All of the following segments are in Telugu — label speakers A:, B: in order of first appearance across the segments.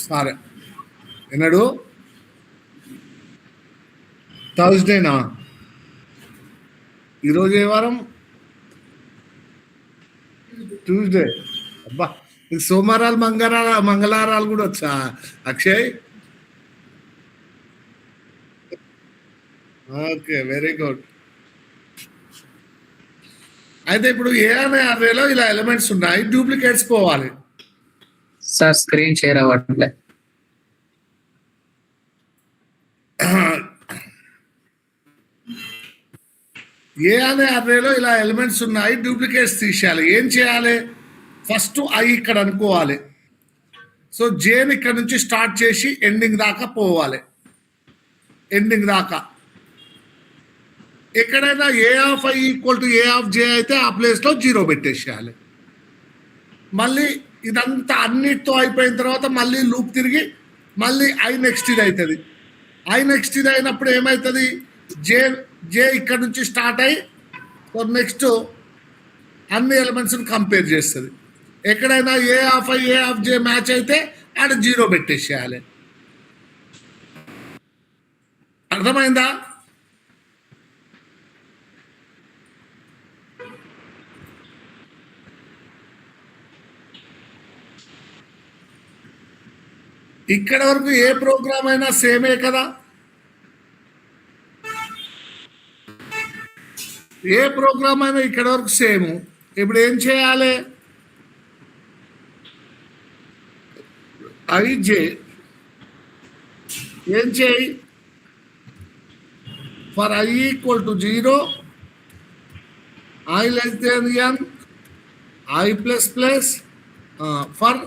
A: సరే ఎన్నడు థర్స్డేనా ఈరోజు ఏ వారం ట్యూస్డే అబ్బా ఇది సోమవారాలు మంగళవారాలు కూడా వచ్చా అక్షయ్ ఓకే వెరీ గుడ్ అయితే ఇప్పుడు ఏ అనే అర్రేలో ఇలా ఎలిమెంట్స్ ఉన్నాయి డూప్లికేట్స్ పోవాలి
B: సార్ స్క్రీన్ షేర్ అవ్వట్లే
A: ఏ అనే అర్రేలో ఇలా ఎలిమెంట్స్ ఉన్నాయి డూప్లికేట్స్ తీసేయాలి ఏం చేయాలి ఫస్ట్ ఐ ఇక్కడ అనుకోవాలి సో జేని ఇక్కడ నుంచి స్టార్ట్ చేసి ఎండింగ్ దాకా పోవాలి ఎండింగ్ దాకా ఎక్కడైనా A of I equal to A of J అయితే ఆ ప్లేస్లో 0 పెట్టేసేయాలి మళ్ళీ ఇదంతా అన్నిటితో అయిపోయిన తర్వాత మళ్ళీ లూప్ తిరిగి మళ్ళీ ఐ నెక్స్ట్ ఇది అవుతుంది ఐ నెక్స్ట్ ఇది అయినప్పుడు ఏమవుతుంది జే ఇక్కడ నుంచి స్టార్ట్ అయ్యి నెక్స్ట్ అన్ని ఎలిమెంట్స్ని కంపేర్ చేస్తుంది ఎక్కడైనా A of I A of J match అయితే ఆడ 0 పెట్టేసేయాలి అర్థమైందా ఇక్కడ వరకు ఏ ప్రోగ్రామ్ అయినా సేమే కదా ఏ ప్రోగ్రామ్ అయినా ఇక్కడ వరకు సేమ్ ఇప్పుడు ఏం చేయాలి ఐజే ఏం చేయి for I equal to 0 I less than n I plus plus for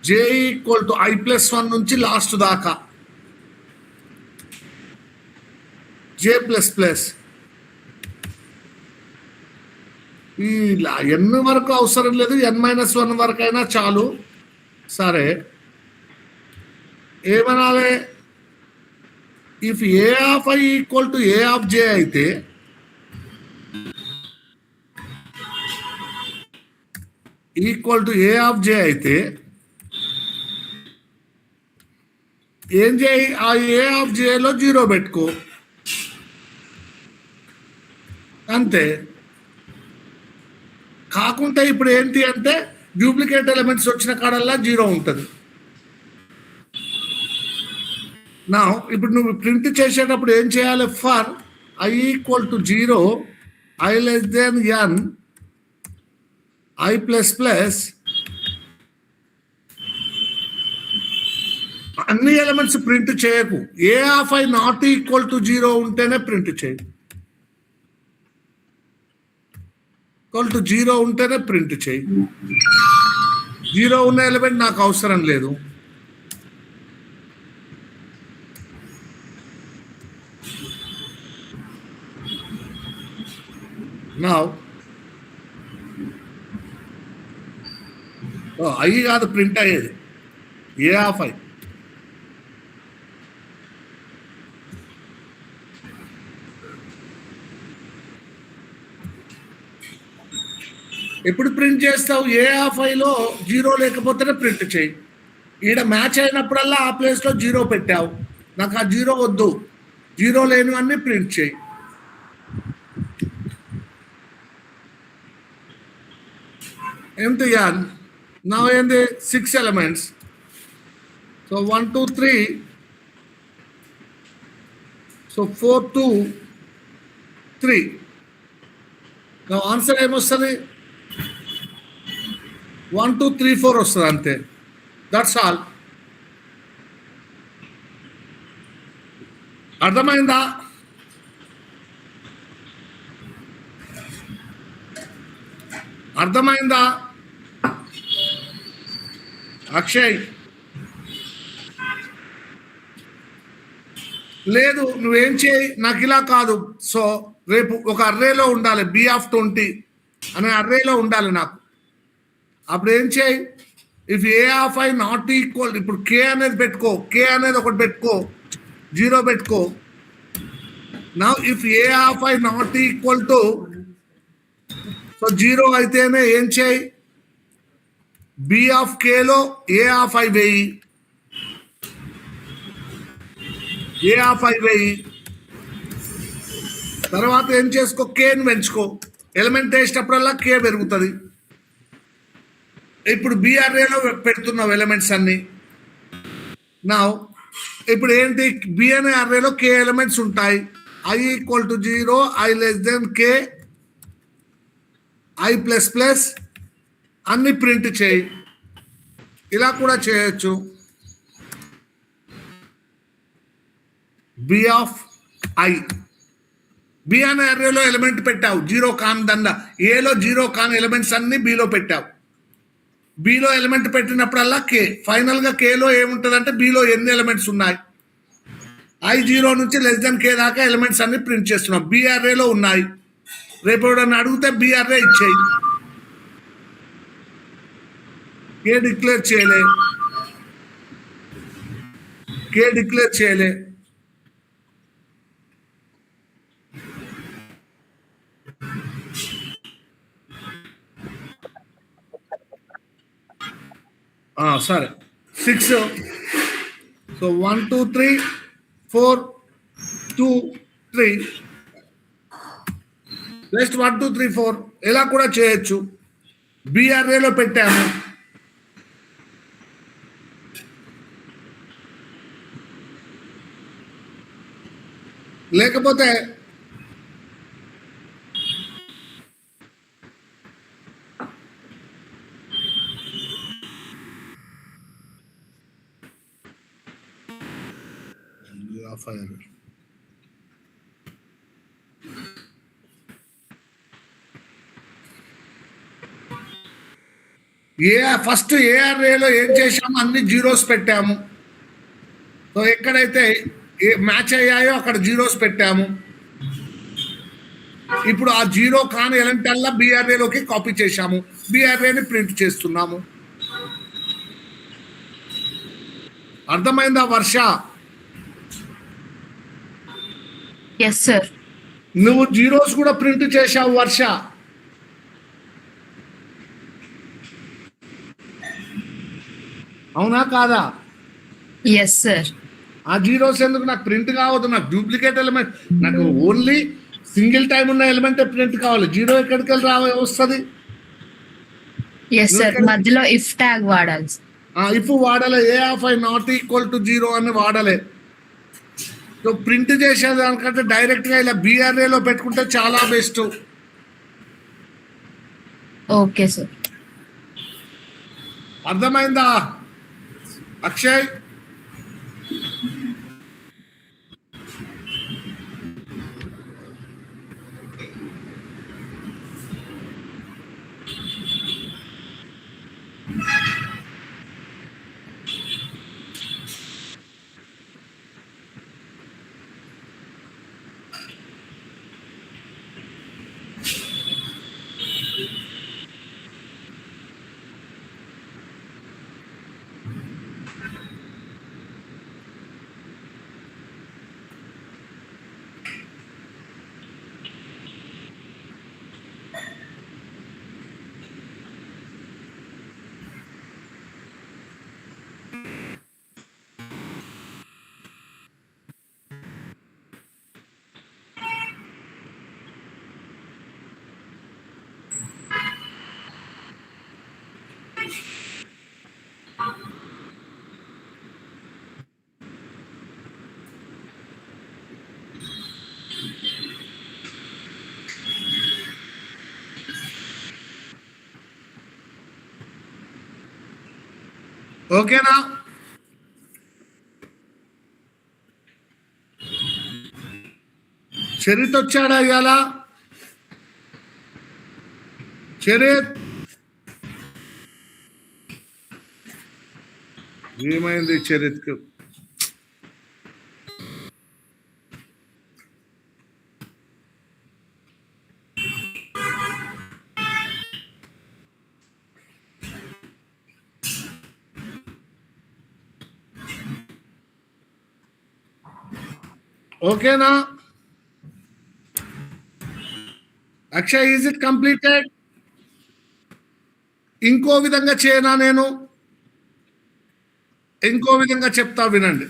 A: J equal to I plus 1 నుంచి లాస్ట్ దాకా జే ప్లస్ ప్లస్ ఈ ఎన్ వరకు అవసరం లేదు n-1 వరకు అయినా చాలు సరే ఏమనాలి if A of I equal to A of J అయితే equal to A of J అయితే ఏం చేయి ఆ ఏ ఆఫ్ జేలో 0 పెట్టుకో అంతే కాకుండా ఇప్పుడు ఏంటి అంటే డూప్లికేట్ ఎలిమెంట్స్ వచ్చిన కాడల్లా 0 ఉంటుంది నా ఇప్పుడు నువ్వు ప్రింట్ చేసేటప్పుడు ఏం చేయాలి for I equal to 0 I less than n I plus plus అన్ని ఎలిమెంట్స్ ప్రింట్ చేయకు A of I not equal to 0 ఉంటేనే ప్రింట్ చేయి ఈక్వల్ టు 0 ఉంటేనే ప్రింట్ చేయి 0 ఉన్న ఎలిమెంట్ నాకు అవసరం లేదు నా ఐ కాదు ప్రింట్ అయ్యేది ఏ ఆఫ్ ఐ ఎప్పుడు ప్రింట్ చేస్తావు ఏ ఆఫ్ ఐలో 0 లేకపోతేనే ప్రింట్ చేయి ఈడ మ్యాచ్ అయినప్పుడల్లా ఆ ప్లేస్లో 0 పెట్టావు నాకు ఆ 0 వద్దు 0 లేనివన్నీ ప్రింట్ చేయి ఏంటి యాన్ నా ఏంది 6 ఎలిమెంట్స్ సో 1 2 3 సో 4 2 3 నా ఆన్సర్ ఏమొస్తుంది 1 2 3 4 వస్తుంది అంతే దట్స్ ఆల్ అర్థమైందా అర్థమైందా అక్షయ్ లేదు నువ్వేం చేయి నాకు ఇలా కాదు సో రేపు ఒక అర్రేలో ఉండాలి B20 అనే అర్రేలో ఉండాలి నాకు అప్పుడు ఏం చేయి if A of I not equal ఇప్పుడు కే అనేది పెట్టుకో కే అనేది ఒకటి పెట్టుకో 0 పెట్టుకో నా if A of I not equal to so 0 అయితేనే ఏం చేయి బి ఆఫ్ కేలో ఏ ఆఫ్ ఐ వేయి ఏ ఆఫ్ ఐ వెయ్యి. తర్వాత ఏం చేసుకో, కేని పెంచుకో. ఎలిమెంట్ వేసేటప్పుడల్లా కే పెరుగుతుంది. ఇప్పుడు బిఆర్ఏలో పెడుతున్నావు ఎలిమెంట్స్ అన్ని. నా ఇప్పుడు ఏంటి, బి అనే అర్రేలో కే ఎలిమెంట్స్ ఉంటాయి. I equal to 0, I less than K, I plus plus అన్ని ప్రింట్ చేయి. ఇలా కూడా చేయొచ్చు. బి ఆఫ్ ఐ, బి అనే అర్రేలో ఎలిమెంట్ పెట్టావు, జీరో కాన్ దండ. ఏలో జీరో కాన్ ఎలిమెంట్స్ అన్ని బిలో పెట్టావు. బిలో ఎలిమెంట్ పెట్టినప్పుడల్లా కే. ఫైనల్ గా కేలో ఏముంటదంటే బిలో ఎన్ని ఎలిమెంట్స్ ఉన్నాయి, ఐ 0 నుంచి లెస్ దెన్ కే దాకా ఎలిమెంట్స్ అన్ని ప్రింట్ చేస్తున్నాం. బిఆర్ఏలో ఉన్నాయి. రేపు ఎవడన్నా అడిగితే బిఆర్ఏ ఇచ్చేయి. కే డిక్లేర్ చేయలే, కే డిక్లేర్ చేయలే. సరే 6. సో 1 2 3 4 2 3, జస్ట్ 1 2 3 4 ఇలా కూడా చేయొచ్చు. బిఆర్ఏలో పెట్టాము. లేకపోతే ఫస్ట్ ఏఆర్ఏలో ఏం చేసాము, అన్ని జీరోస్ పెట్టాము. సో ఎక్కడైతే మ్యాచ్ అయ్యాయో అక్కడ జీరోస్ పెట్టాము. ఇప్పుడు ఆ జీరో కాని ఎలిమెంట్ అల్లా బిఆర్ఏలోకి కాపీ చేశాము. బిఆర్ఏని ప్రింట్ చేస్తున్నాము. అర్థమైందా వర్ష?
C: Yes sir.
A: నువ్వు జీరోస్ కూడా ప్రింట్ చేశావు వర్ష. అవునా కాదా?
C: Yes sir.
A: ఆ జీరోస్ ఎందుకు? నాకు ప్రింట్ కావద్దు, నాకు డూప్లికేట్ ఎలిమెంట్, నాకు ఓన్లీ సింగిల్ టైం ఉన్న ఎలిమెంట్ ప్రింట్ కావాలి. జీరో ఎక్కడికి వెళ్ళి వస్తుంది?
C: ఎస్ సార్, మధ్యలో ఇఫ్ ట్యాగ్ వాడాలి.
A: ఇఫ్ వాడలే, A of I not equal to 0 అని వాడలే. సో ప్రింట్ చేసేదానికంటే డైరెక్ట్ గా ఇలా బిఆర్ఏలో పెట్టుకుంటే చాలా బెస్ట్.
C: Okay sir.
A: అర్థమైందా అక్షయ్? ఓకేనా? చరిత్ వచ్చాడా ఇవాళ? చరిత్ ఏమైంది చరిత్కు? ఓకేనా? Akshay, is it completed? ఇంకో విధంగా చేయనా నేను? ఇంకో విధంగా చెప్తా వినండి.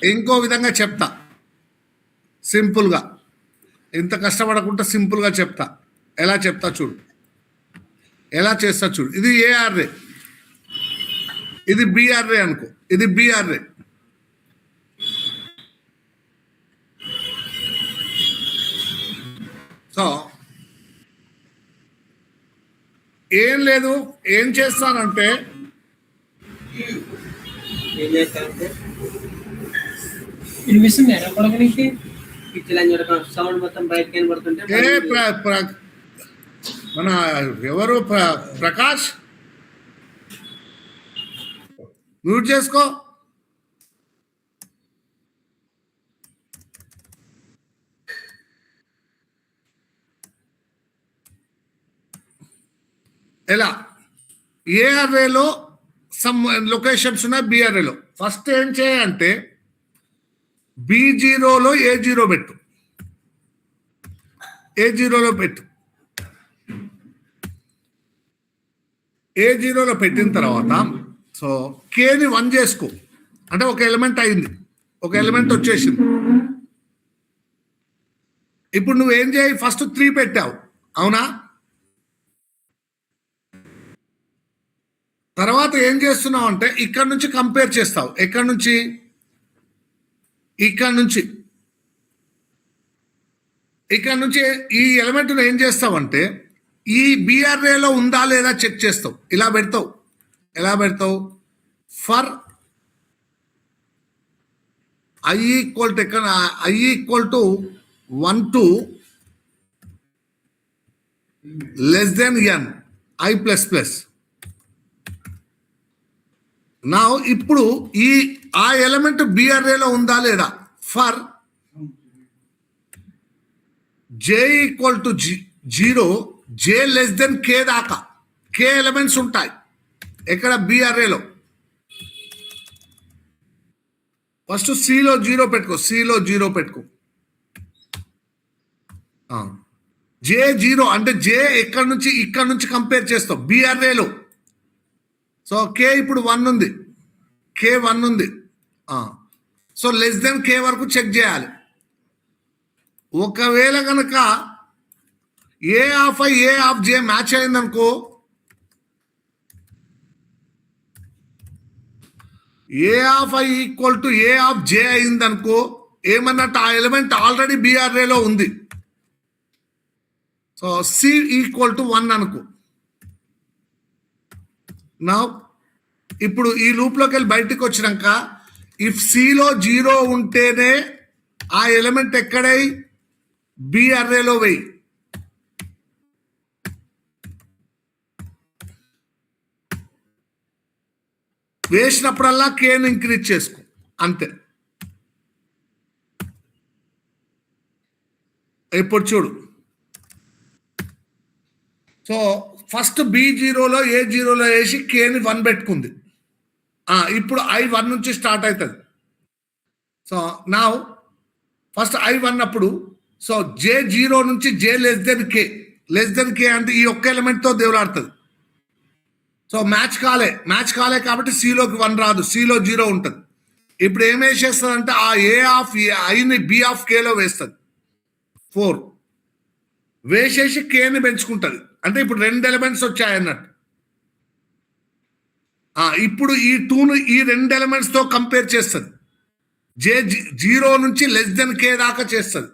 A: ఇంకో విధంగా చెప్తా, సింపుల్గా, ఇంత కష్టపడకుండా సింపుల్గా చెప్తా. ఎలా చెప్తా చూడు, ఎలా చేస్తా చూడు. ఇది ఏఆర్ఏ, ఇది బిఆర్ఏ అనుకో, ఇది బిఆర్ఏ. సో ఏం లేదు, ఏం చేస్తానంటే
D: ఏం చేస్తారంటే
E: వినిపిస్తుంది కొడకనికి
D: పిచ్చిలని చూడక సౌండ్ మొత్తం బయటకి కనబడుతుంటే
A: మన ఎవరు ప్రకాష్ మ్యూట్ చేసుకో. ఎలా ఏ అర్రేలో సమ్ లొకేషన్స్ ఉన్నాయి, బి అర్రేలో. ఫస్ట్ ఏం చేయాలంటే B0లో A0 పెట్టు, A0లో పెట్టు. A0లో పెట్టిన తర్వాత సో కేని 1 చేసుకో, అంటే ఒక ఎలిమెంట్ అయింది, ఒక ఎలిమెంట్ వచ్చేసింది. ఇప్పుడు నువ్వేం చేయి, ఫస్ట్ 3 పెట్టావు అవునా, తర్వాత ఏం చేస్తున్నావు అంటే ఇక్కడ నుంచి కంపేర్ చేస్తావు. ఎక్కడి నుంచి, ఇక్కడ నుంచి, ఇక్కడ నుంచి ఈ ఎలిమెంట్ ఏం చేస్తావంటే ఈ బిఆర్ఏలో ఉందా లేదా చెక్ చేస్తావు. ఇలా పెడతావు, ఎలా పెడతావు, ఫర్ ఐ ఈక్వల్ టు ఎక్కడ, I equal to 1 to less than n, I plus plus. నా ఇప్పుడు ఆ ఎలిమెంట్ బిఆర్ఏలో ఉందా లేదా, for J equal to 0, J less than K దాకా, కే ఎలిమెంట్స్ ఉంటాయి ఎక్కడ బిఆర్ఏలో. ఫస్ట్ సిలో 0 పెట్టుకో, సిలో 0 పెట్టుకో. జే 0 అంటే జే ఎక్కడి నుంచి, ఇక్కడ నుంచి కంపేర్ చేస్తావు బిఆర్ఏలో. సో కే ఇప్పుడు 1 ఉంది, కే 1 ఉంది. సో లెస్ దెన్ కే వరకు చెక్ చేయాలి. ఒకవేళ కనుక A of I A of J match అయిందనుకో, A of I equal to A of J అయిందనుకో, ఏమన్నట్టు ఆ ఎలిమెంట్ ఆల్రెడీ బిఆర్ఏలో ఉంది. సో సి ఈక్వల్ టు 1 అనుకో. నా ఇప్పుడు ఈ లూప్లోకి వెళ్ళి బయటకు వచ్చినాక ఇఫ్ సిలో 0 ఉంటేనే ఆ ఎలిమెంట్ ఎక్కడై బిఆర్ఏలో వెయ్యి. వేసినప్పుడల్లా కేని ఇంక్రీజ్ చేసుకో, అంతే. ఇప్పుడు చూడు, సో ఫస్ట్ B0లో A0లో వేసి కేని 1 పెట్టుకుంది. ఇప్పుడు I1 నుంచి స్టార్ట్ అవుతుంది. సో నా ఫస్ట్ I1 అప్పుడు సో J0 నుంచి J లెస్ దెన్ కే, లెస్ దెన్ కే అంటే ఈ ఒక్క ఎలిమెంట్తో దేవులాడుతుంది. సో మ్యాచ్ కాలే కాబట్టి సిలోకి 1 రాదు, సిలో 0 ఉంటుంది. ఇప్పుడు ఏం వేసేస్తుంది అంటే ఆ A of ఐని B of Khelo వేస్తుంది, 4 వేసేసి కేని పెంచుకుంటుంది. అంటే ఇప్పుడు 2 ఎలిమెంట్స్ వచ్చాయి అన్నట్టు. ఇప్పుడు ఈ 2ను ఈ 2 ఎలిమెంట్స్ తో కంపేర్ చేస్తుంది. జే 0 నుంచి లెస్ దెన్ కే దాకా చేస్తుంది.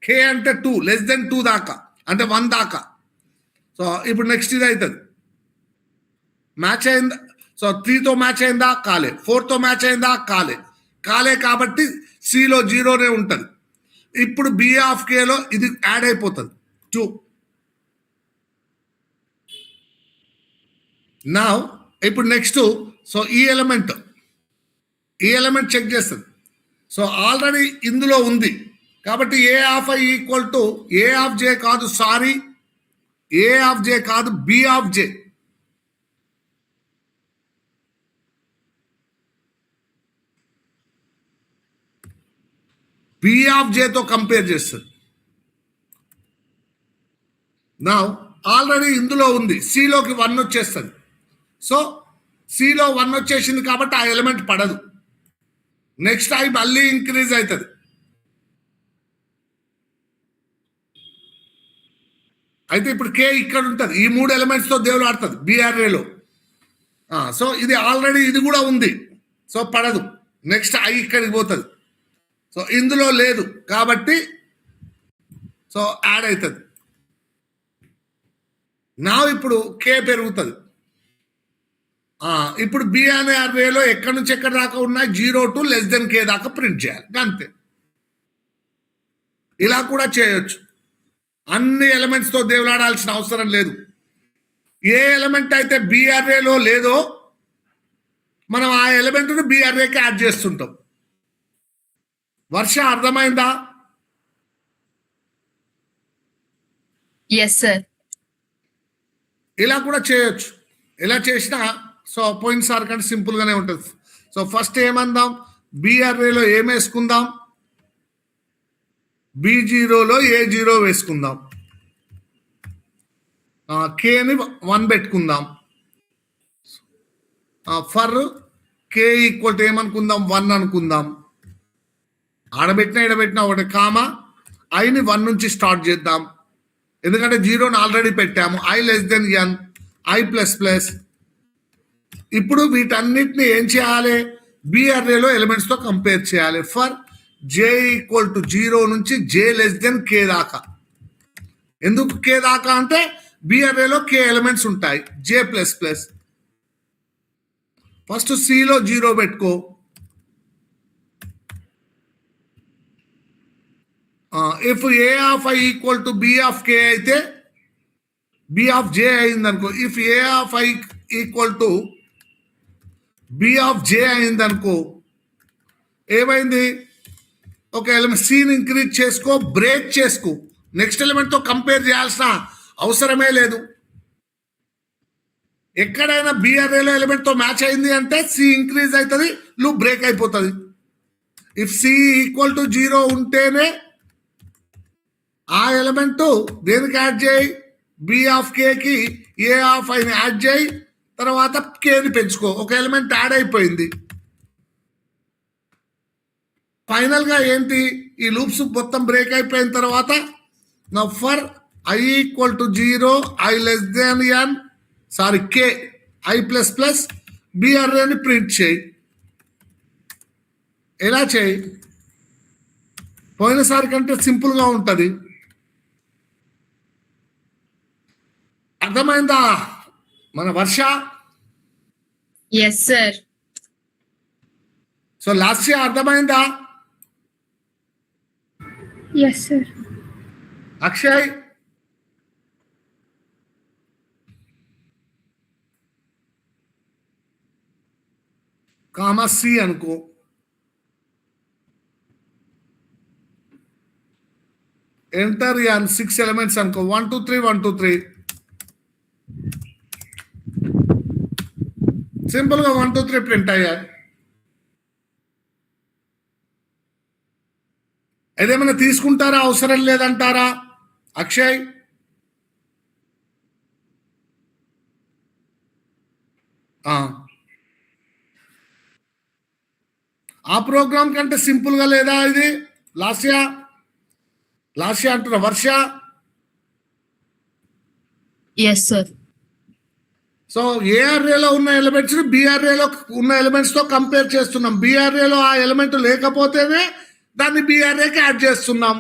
A: కే అంటే 2, లెస్ దెన్ 2 దాకా అంటే 1 దాకా. సో ఇప్పుడు నెక్స్ట్ ఇది అవుతుంది, మ్యాచ్ అయిందా. సో 3తో మ్యాచ్ అయిందా, కాలే. 4తో మ్యాచ్ అయిందా, కాలే కాబట్టి సిలో 0నే ఉంటుంది. ఇప్పుడు బి ఆఫ్ కేలో ఇది యాడ్ అయిపోతుంది 2. నా ఇప్పుడు నెక్స్ట్ సో ఈ ఎలిమెంట్ చెక్ చేస్తుంది. సో ఆల్రెడీ ఇందులో ఉంది కాబట్టి A of I equal to A of J కాదు, సారీ ఏ ఆఫ్ జే కాదు, B of J. B of జేతో కంపేర్ చేస్తుంది. నా ఆల్రెడీ ఇందులో ఉంది, సిలోకి 1 వచ్చేస్తుంది. సో సిలో 1 వచ్చేసింది కాబట్టి ఆ ఎలిమెంట్ పడదు. నెక్స్ట్ ఐ మళ్ళీ ఇంక్రీజ్ అవుతుంది. అయితే ఇప్పుడు కే ఇక్కడ ఉంటుంది, ఈ 3 ఎలిమెంట్స్తో దేవుడు ఆడుతుంది బీఆర్ఏలో. సో ఇది ఆల్రెడీ ఇది కూడా ఉంది, సో పడదు. నెక్స్ట్ ఐ ఇక్కడికి పోతుంది, సో ఇందులో లేదు కాబట్టి సో యాడ్ అవుతుంది. నా ఇప్పుడు కే పెరుగుతుంది. ఇప్పుడు బి అనే అర్రేలో ఎక్కడి నుంచి ఎక్కడ దాకా ఉన్నాయి 0 to k దాకా ప్రింట్ చేయాలి, అంతే. ఇలా కూడా చేయొచ్చు. అన్ని ఎలిమెంట్స్తో దేవులాడాల్సిన అవసరం లేదు. ఏ ఎలిమెంట్ అయితే బీఆర్ఏలో లేదో మనం ఆ ఎలిమెంట్ను బీఆర్ఏకి యాడ్ చేస్తుంటాం. వర్ష అర్థమైందా?
C: Yes sir.
A: ఇలా కూడా చేయొచ్చు. ఇలా చేసినా సో పోయినసారి కంటే సింపుల్గానే ఉంటుంది. సో ఫస్ట్ ఏమందాం, బీఆర్ఏలో ఏం వేసుకుందాం, B0లో A0 వేసుకుందాం, కేని 1 పెట్టుకుందాం. ఫర్ కే ఈక్వల్ టు ఏమనుకుందాం, 1 అనుకుందాం. ఆడబెట్టినా ఒకటి కామా ఐని 1 నుంచి స్టార్ట్ చేద్దాం, ఎందుకంటే 0ని ఆల్రెడీ పెట్టాము. I n, I++. ఇప్పుడు వీటన్నిటిని ఏం చేయాలి, బీఆర్ఏలో ఎలిమెంట్స్తో కంపేర్ చేయాలి. ఫర్ J ఈక్వల్ టు 0 నుంచి J k దాకా. ఎందుకు K దాకా అంటే బీఆర్ఏలో K ఎలిమెంట్స్ ఉంటాయి, J++. ఫస్ట్ సిలో 0 పెట్టుకో. If A of I equal to B of K అయితే B ఆఫ్ J అయిందనుకో. If A of I equal to B of J అయిందనుకో, ఏమైంది, ఒక ఎలిమెంట్ సీని ఇంక్రీజ్ చేసుకో, బ్రేక్ చేసుకో. నెక్స్ట్ ఎలిమెంట్తో కంపేర్ చేయాల్సిన అవసరమే లేదు. ఎక్కడైనా బీఆర్ఏలో ఎలిమెంట్తో మ్యాచ్ అయింది అంటే సి ఇంక్రీజ్ అవుతుంది, లూప్ బ్రేక్ అయిపోతుంది. ఇఫ్ సి ఈక్వల్ టు 0 ఉంటేనే ఆ ఎలిమెంట్ దేనికి యాడ్ చేయి, బి ఆఫ్ కేకి ఏ ఆఫ్ ఐని యాడ్ చేయి, తర్వాత కేని పెంచుకో. ఒక ఎలిమెంట్ యాడ్ అయిపోయింది. ఫైనల్గా ఏంటి, ఈ లూప్స్ మొత్తం బ్రేక్ అయిపోయిన తర్వాత నా for I equal to 0, I n, sorry K, I++, బీఆర్ఏని ప్రింట్ చేయి. ఎలా చేయి, పోయినసారి కంటే సింపుల్గా ఉంటుంది. అర్థమైందా మన వర్ష?
C: Yes sir.
A: So last year అర్థమైందా?
C: Yes sir.
A: Akshay, comma C అనుకో. ఎంటర్ యాన్ 6 ఎలిమెంట్స్ అనుకో, 1 2 3 1 2 3. సింపుల్ గా 1 2 3 ప్రింట్ అయ్యాయి. ఏదేమైనా తీసుకుంటారా, అవసరం లేదంటారా అక్షయ్? ఆ ప్రోగ్రామ్ కంటే సింపుల్ గా లేదా ఇది? లాస్యా అంటున్నా, వర్ష.
C: Yes sir.
A: సో ఏఆర్ఏలో ఉన్న ఎలిమెంట్స్ బీఆర్ఏలో ఉన్న ఎలిమెంట్స్ తో కంపేర్ చేస్తున్నాం. బీఆర్ఏలో ఆ ఎలిమెంట్ లేకపోతేనే దాన్ని బీఆర్ఏకి యాడ్ చేస్తున్నాం.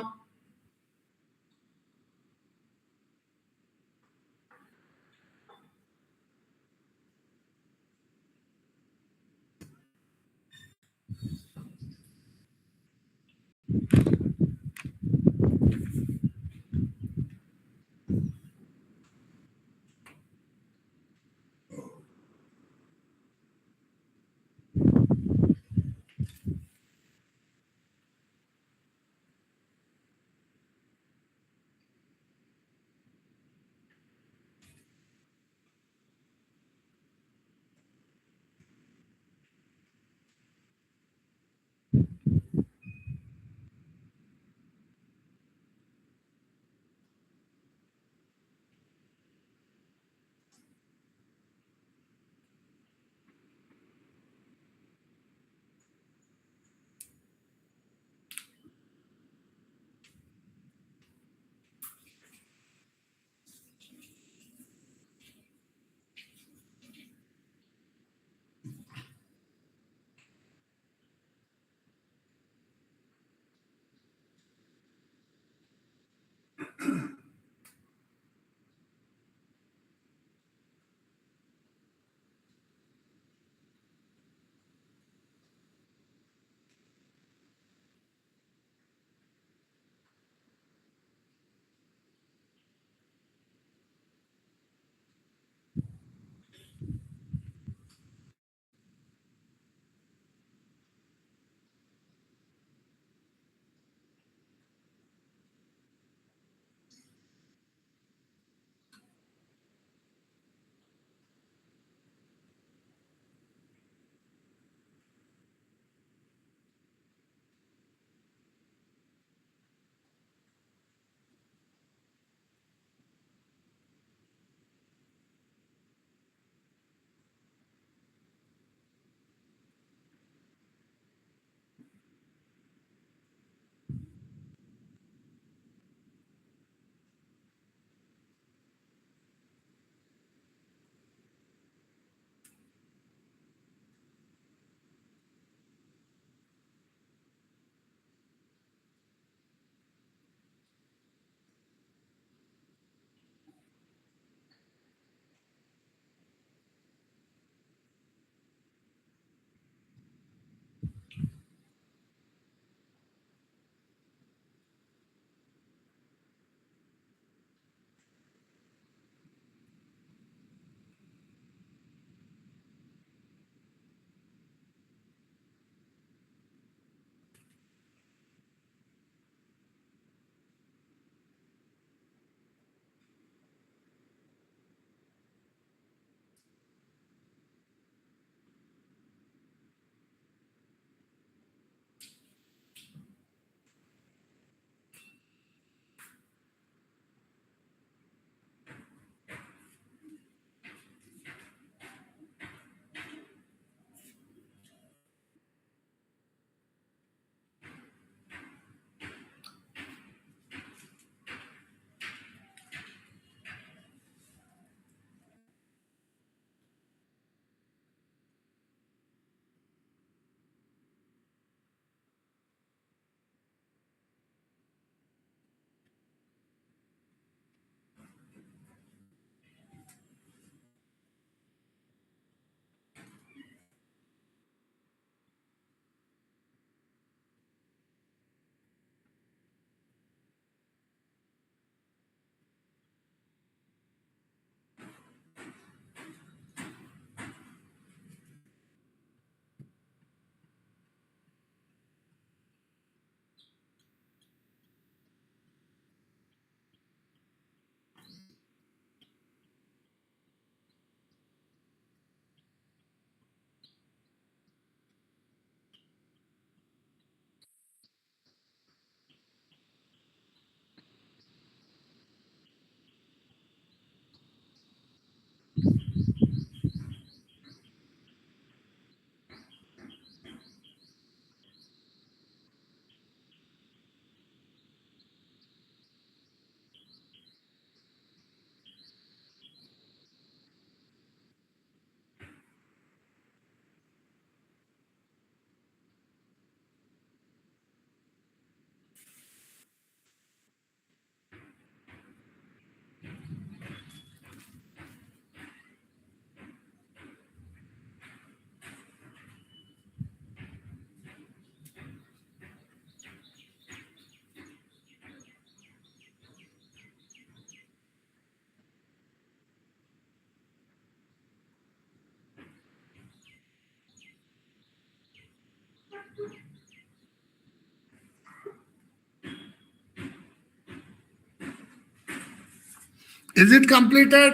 A: Is it completed?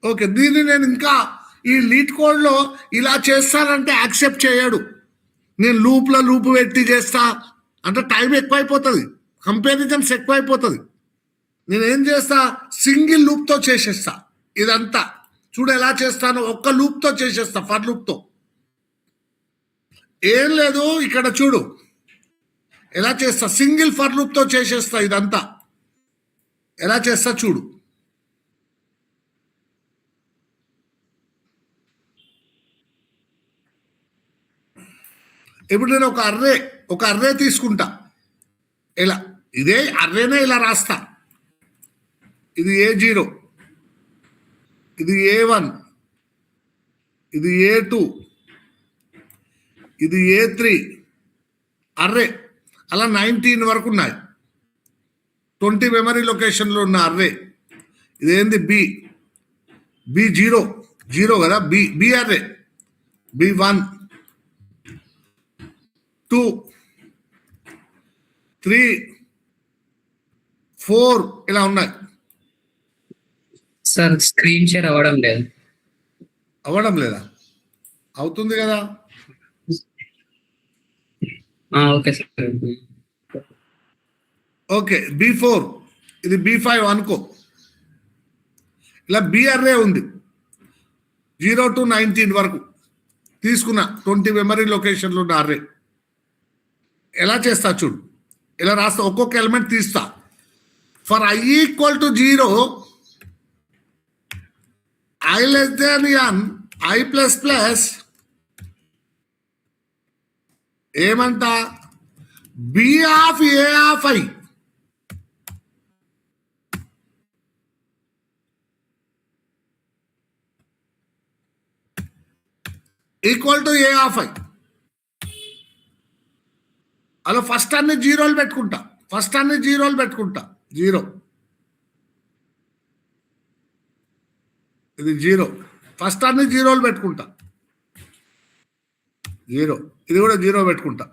A: ఓకే, దీన్ని నేను ఇంకా ఈ లీడ్ కోడ్ లో ఇలా చేస్తానంటే యాక్సెప్ట్ చేయడు. నేను లూప్ పెట్టి చేస్తా అంటే టైం ఎక్కువైపోతుంది, కంపారిజన్స్ ఎక్కువైపోతుంది. నేను ఏం చేస్తా, సింగిల్ లూప్ తో చేసేస్తా. ఇదంతా చూడు ఎలా చేస్తాను, ఒక్క లూప్ తో చేసేస్తా, ఫర్ లూప్ తో. ఏం లేదు, ఇక్కడ చూడు ఎలా చేస్తా, సింగిల్ ఫర్ లూప్ తో చేసేస్తా. ఇదంతా ఎలా చేస్తా చూడు. ఇప్పుడు నేను ఒక అర్రే తీసుకుంటా. ఇలా ఇదే అర్రేనే ఇలా రాస్తా. ఇది A0, ఇది A1, ఇది A2, ఇది A3 అర్రే. అలా 19 వరకు ఉన్నాయి. 20 మెమరీ లొకేషన్లో ఉన్న అర్రే. ఇదేంది B0 కదా, బి అర్రే. B1, 2, 3, 4 ఇలా ఉన్నాయి.
B: సార్ స్క్రీన్ షేర్ అవ్వడం లేదు.
A: అవ్వడం లేదా? అవుతుంది కదా.
B: Okay sir.
A: ఓకే, B4, ఇది B5 అనుకో. ఇలా బి అర్రే ఉంది 0 to 19 వరకు తీసుకున్న 20 మెమరీ లొకేషన్లో ఉన్న అర్రే. ఎలా చేస్తా చూడు, ఇలా రాస్తా, ఒక్కొక్క ఎలిమెంట్ తీస్తా. For I equal to 0, I less than n, I plus plus ఏమంట, B of A of I. Equal to A of I. అలా ఫస్ట్ అన్ని జీరోలు పెట్టుకుంటా. 0. ఇది 0. ఫస్ట్ అన్ని జీరోలు పెట్టుకుంటా. 0. ఇది కూడా 0 పెట్టుకుంటా.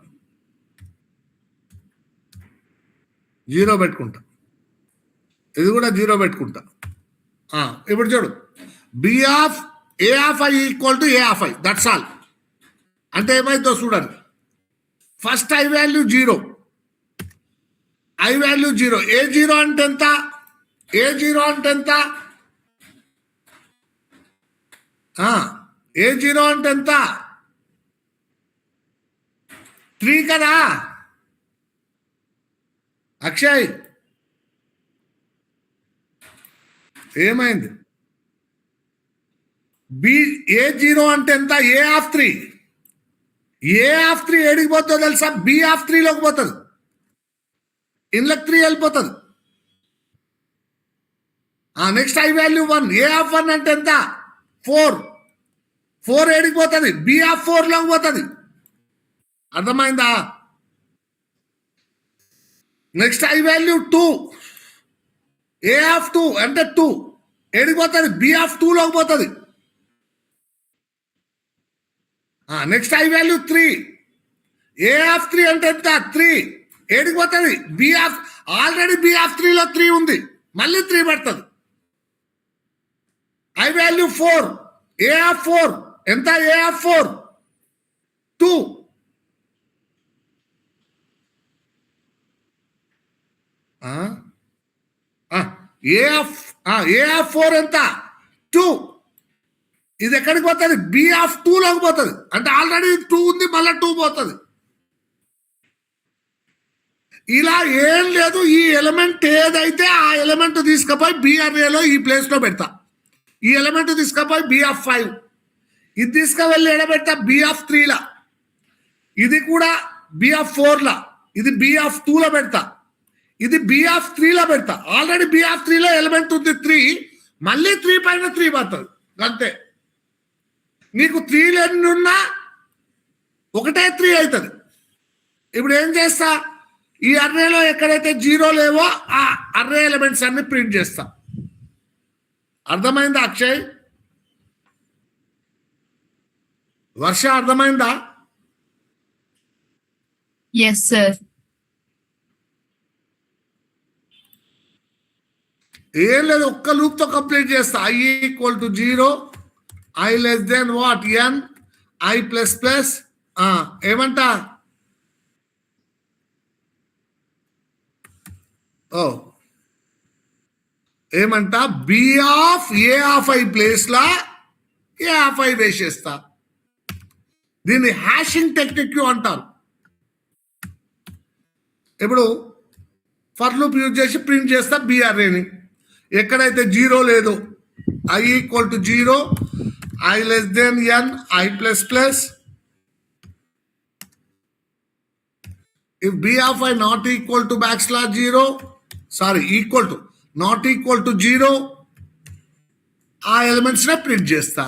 A: 0 పెట్టుకుంటా. ఇది కూడా 0 పెట్టుకుంటా. ఇప్పుడు చూడు, B of A of I equal to A of I. That's all. అంటే ఏమైందో చూడండి. First I value 0, I value 0. A0 అంటే ఎంత? A0 అంటే ఎంత? A0 అంటే ఎంత? 3 కదా అక్షయ్. ఏమైంది? A0 అంటే ఎంత? A of 3. A ఆఫ్ 3 ఏడికి పోతుందో తెలుసా? B ఆఫ్ 3లోకి పోతుంది. ఇన్లకు 3 వెళ్ళిపోతుంది. Next I value 1. A of 1 అంటే ఎంత? 4 ఏడికి పోతుంది? B ఆఫ్ 4లోకి పోతుంది. అర్థమైందా? Next I value 2. A of 2 అంటే 2 ఏడికి పోతుంది? B ఆఫ్ 2లోకి పోతుంది. Next I value 3. A of 3 అంటే ఎంత? 3 ఏడికి పోతుంది? ఆల్రెడీ B ఆఫ్ 3లో 3 ఉంది, మళ్ళీ 3 పడుతుంది. I value 4. A ఆఫ్ 4 ఎంత? A of 4 2. A ఆఫ్ 4 ఎంత? 2. ఇది ఎక్కడికి పోతుంది? B ఆఫ్ 2లోకి పోతుంది. అంటే ఆల్రెడీ 2 ఉంది, మళ్ళీ 2 పోతుంది. ఇలా ఏం లేదు, ఈ ఎలిమెంట్ ఏదైతే ఆ ఎలిమెంట్ తీసుకుపోయి B అర్రేలో ఈ ప్లేస్లో పెడతా. ఈ ఎలిమెంట్ తీసుకుపోయి B ఆఫ్ 5, ఇది తీసుకువెళ్ళి ఎడబెడతా B ఆఫ్ 3లా, ఇది కూడా B ఆఫ్ 4లా, ఇది B ఆఫ్ 2లో పెడతా, ఇది B ఆఫ్ 3లో పెడతా. ఆల్రెడీ B ఆఫ్ 3లో ఎలిమెంట్ ఉంది 3, మళ్ళీ 3 పైన 3 పడుతుంది. అంతే. నీకు 3 ఎన్ని ఉన్నా ఒకటే 3 అవుతుంది. ఇప్పుడు ఏం చేస్తా, ఈ అర్రేలో ఎక్కడైతే 0 లేవో ఆ అర్రే ఎలిమెంట్స్ అన్ని ప్రింట్ చేస్తా. అర్థమైందా అక్షయ్? వర్ష అర్థమైందా?
C: Yes sir.
A: ఏం లేదు, ఒక్క లూప్ తో కంప్లీట్ చేస్తా. I equal to 0, I less than what N, I plus plus ఏమంటా ఓ ఏమంటా B of A of I place లా ఏ ఆఫ్ ఐ వేసేస్తా. దీన్ని హ్యాషింగ్ టెక్నిక్ అంటారు. ఇప్పుడు ఫర్ లూప్ యూజ్ చేసి ప్రింట్ చేస్తా బిఆర్ఏని. ఎక్కడైతే 0 లేదు, I equal to 0, I less than N, I plus plus. If B of I not equal to back slash 0, sorry equal to not equal to 0, ఆ ఎలిమెంట్స్ నే ప్రింట్ చేస్తా.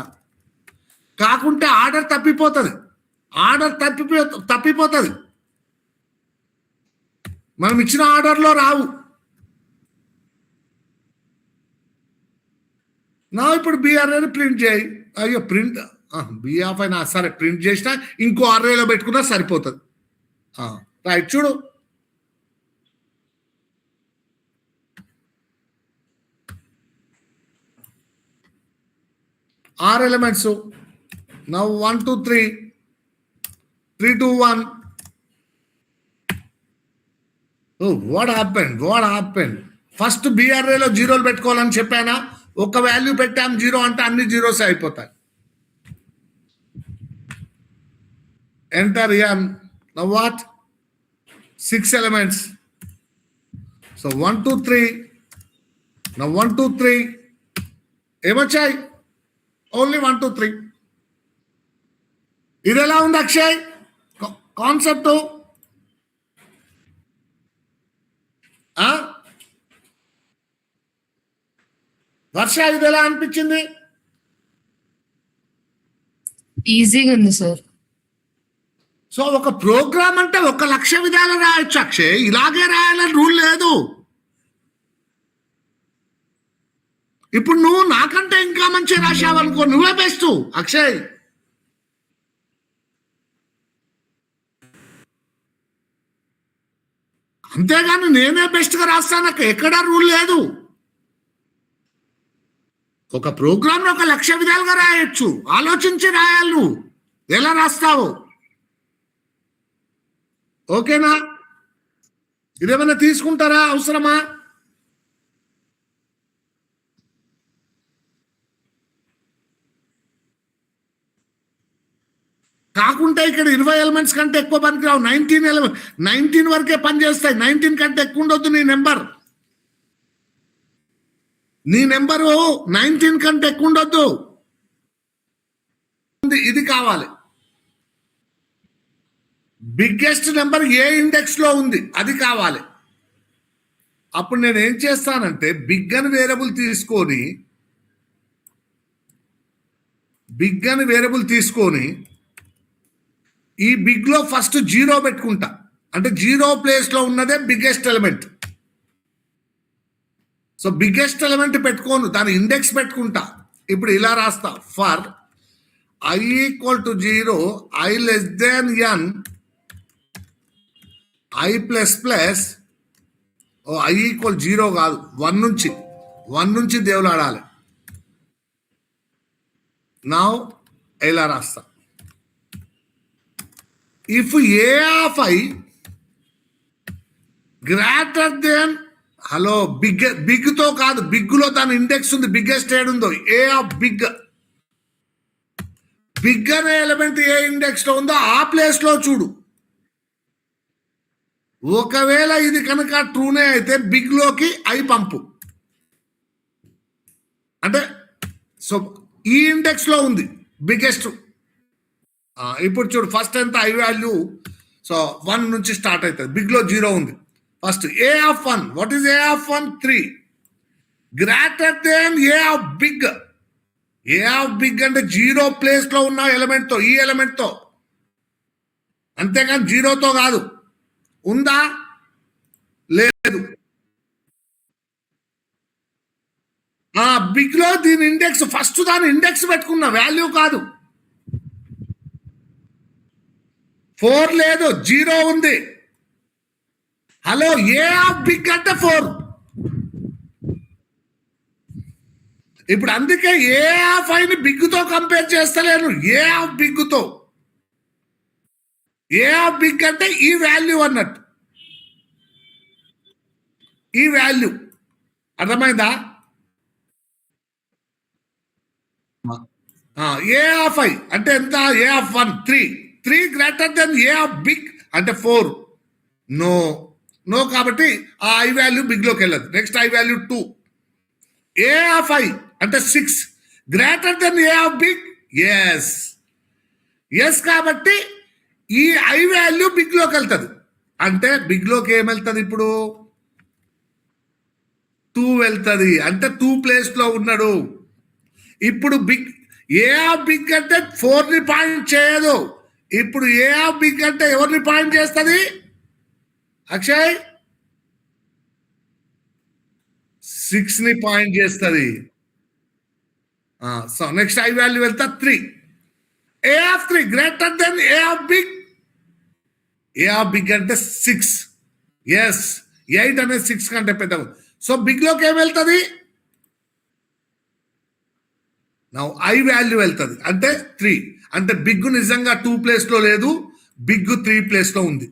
A: కాకుంటే ఆర్డర్ తప్పిపోతుంది, తప్పిపోతుంది. మనం ఇచ్చిన ఆర్డర్లో రావు. నా ఇప్పుడు బిఆర్ఏని ప్రింట్ చేయి. అయ్యో ప్రింట్ బి ఆఫ్ అయినా సరే ప్రింట్ చేసినా ఇంకో అర్రేలో పెట్టుకున్నా సరిపోతుంది. రైట్, చూడు. ఆరు elements. Now 1 2 3, 3 2 1. What happened? First బిఆర్ఏలో 0 పెట్టుకోవాలని చెప్పానా? ఒక వాల్యూ పెట్టాం 0 అంటే అన్ని జీరోస్ అయిపోతాయి. Enter N. Now what 6 elements. So 1 2 3. Now 1 2 3 ఏమొచ్చాయి? ఓన్లీ 1 2 3. ఇది ఎలా ఉంది అక్షయ్ కాన్సెప్ట్? వర్ష ఇది ఎలా అనిపించింది?
C: ఈజీగా ఉంది సార్.
A: సో ఒక ప్రోగ్రామ్ అంటే 1,00,000 విధాలు రాయొచ్చు అక్షయ్, ఇలాగే రాయాలని రూల్ లేదు. ఇప్పుడు నువ్వు నాకంటే ఇంకా మంచిగా రాశావనుకో, నువ్వే బెస్ట్ అక్షయ్. అంతేగాని నేనే బెస్ట్గా రాస్తాను, ఎక్కడా రూల్ లేదు. ఒక ప్రోగ్రామ్ 1,00,000 విధాలుగా రాయొచ్చు, ఆలోచించి రాయాలి. నువ్వు ఎలా రాస్తావు? ఓకేనా? ఇదేమన్నా తీసుకుంటారా? అవసరమా? కాకుంటే ఇక్కడ 20 ఎలిమెంట్స్ కంటే ఎక్కువ పనికిరావు. 19 వరకే పనిచేస్తాయి. 19 కంటే ఎక్కువ ఉండొద్దు నీ నెంబరు 19 కంటే ఎక్కువ ఉండొద్దు. ఇది కావాలి. బిగ్గెస్ట్ నెంబర్ ఏ ఇండెక్స్ లో ఉంది అది కావాలి. అప్పుడు నేను ఏం చేస్తానంటే బిగ్ అని వేరియబుల్ తీసుకొని ఈ బిగ్ లో ఫస్ట్ 0 పెట్టుకుంటా. అంటే 0 ప్లేస్ లో ఉన్నదే biggest element. So biggest element పెట్టుకోను, దాని ఇండెక్స్ పెట్టుకుంటా. ఇప్పుడు ఇలా రాస్తా, for I equal to 0, I less than N, I plus plus. I equal 0 కాదు, 1 నుంచి దేవులాడాలి. నా ఇలా రాస్తా, if A of I greater than, hello big తో కాదు, బిగ్ లో దాని ఇండెక్స్ ఉంది, బిగ్గెస్ట్ ఏడుందో ఏ ఆఫ్ బిగ్ అనే ఎలిమెంట్ ఏ ఇండెక్స్ లో ఉందో ఆ ప్లేస్ లో చూడు. ఒకవేళ ఇది కనుక ట్రూనే అయితే బిగ్ లోకి ఐ పంపు. అంటే సో ఈ ఇండెక్స్ లో ఉంది బిగ్గెస్ట్. ఇప్పుడు చూడు, ఫస్ట్ ఎంత ఐ వాల్యూ. సో 1 నుంచి స్టార్ట్ అవుతుంది, బిగ్ లో 0 ఉంది. First a of 1, what is a of 1? 3 greater than A of big. A of big అంటే 0 ప్లేస్ లో ఉన్న ఎలిమెంట్ తో, ఈ ఎలిమెంట్ తో, అంతేగాని 0తో కాదు. ఉందా? లేదు. బిగ్ లో దీని ఇండెక్స్, ఫస్ట్ దాని ఇండెక్స్ పెట్టుకున్నా, వాల్యూ కాదు. 4 లేదు, 0 ఉంది. హలో, ఏ ఆఫ్ బిగ్ అంటే 4. ఇప్పుడు అందుకే ఏ ఆఫ్ ఐని బిగ్గుతో కంపేర్ చేస్తలేను, ఏ ఆఫ్ బిగ్గుతో. ఏ ఆఫ్ బిగ్ అంటే ఈ వాల్యూ అన్నట్టు, ఈ వాల్యూ. అర్థమైందా? ఏ ఆఫ్ ఐ అంటే ఎంత? A of 1 3 greater than A of big అంటే 4. నో కాబట్టి ఆ ఐ వాల్యూ బిగ్ లోకి వెళ్ళదు. Next I value 2. A of I అంటే 6 greater than A of big. Yes కాబట్టి ఈ ఐ వాల్యూ బిగ్ లోకి వెళ్తుంది. అంటే బిగ్ లోకి ఏం వెళ్తుంది? ఇప్పుడు 2 వెళ్తుంది. అంటే 2 ప్లేస్ లో ఉన్నాడు. ఇప్పుడు బిగ్ ఏ ఆఫ్ బిగ్ అంటే 4ని పాయింట్ చేయదు. ఇప్పుడు ఏ ఆఫ్ బిగ్ అంటే ఎవరిని పాయింట్ చేస్తుంది? అక్షయ్ 6ని పాయింట్ చేస్తుంది. సో నెక్స్ట్ ఐ వాల్యూ వెళ్తా 3. A of 3 greater than A of big. A of big అంటే 6. ఎస్, 8 అనేది 6 కంటే పెద్ద. సో బిగ్ లోకి ఏం వెళ్తుంది? నా ఐ వాల్యూ వెళ్తుంది అంటే 3. అంటే బిగ్ నిజంగా 2 ప్లేస్ లో లేదు, బిగ్ 3 ప్లేస్ లో ఉంది,